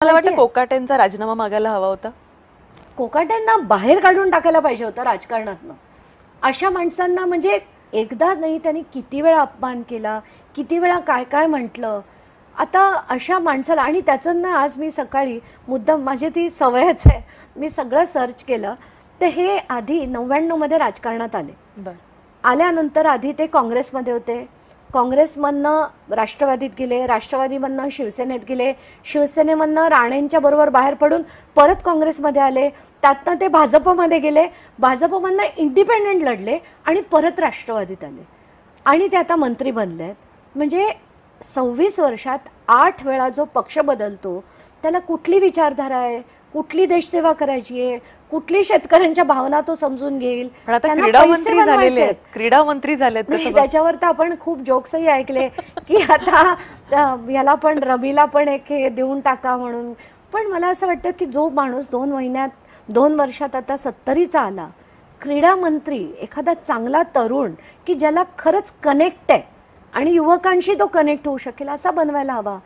मला वाटतं कोकाटेंचा राजीनामा मागायला हवा होता. कोकाटेंना बाहेर काढून टाकायला पाहिजे होतं राजकारणातनं. अशा माणसांना म्हणजे एकदा नाही, त्यांनी किती वेळा अपमान केला, किती वेळा काय काय म्हटलं. आता अशा माणसाला, आणि त्याचं ना आज मी सकाळी मुद्दाम, माझी ती सवयच आहे, मी सगळं सर्च केलं. तर हे आधी 99 मध्ये राजकारणात आले. आल्यानंतर आधी ते काँग्रेसमध्ये होते, काँग्रेसमधनं राष्ट्रवादीत गेले, राष्ट्रवादीमधनं शिवसेनेत गेले, शिवसेनेमधनं राणेंच्या बरोबर बाहेर पडून परत काँग्रेसमध्ये आले, त्यातनं ते भाजपमध्ये गेले, भाजपमधनं इंडिपेंडंट लढले आणि परत राष्ट्रवादीत आले आणि ते आता मंत्री बनले आहेत. म्हणजे 26 वर्षात 8 वेळा जो पक्ष बदलतो, त्याला कुठली विचारधारा आहे, कुठली देशसेवा करायची आहे, कुठली शेतकऱ्यांच्या भावना तो समजून घेईल. क्रीडा मंत्री झालेत. त्याच्यावर तर आपण खूप जोक्सही ऐकले की आता याला पण, रवीला पण एक हे देऊन टाका म्हणून. पण मला असं वाटतं की जो माणूस 2 वर्षात आता 70चा आला, क्रीडा मंत्री, एखादा चांगला तरुण की ज्याला खरंच कनेक्ट आहे आणि युवकांशी तो कनेक्ट होऊ शकेल, असा बनवायला हवा.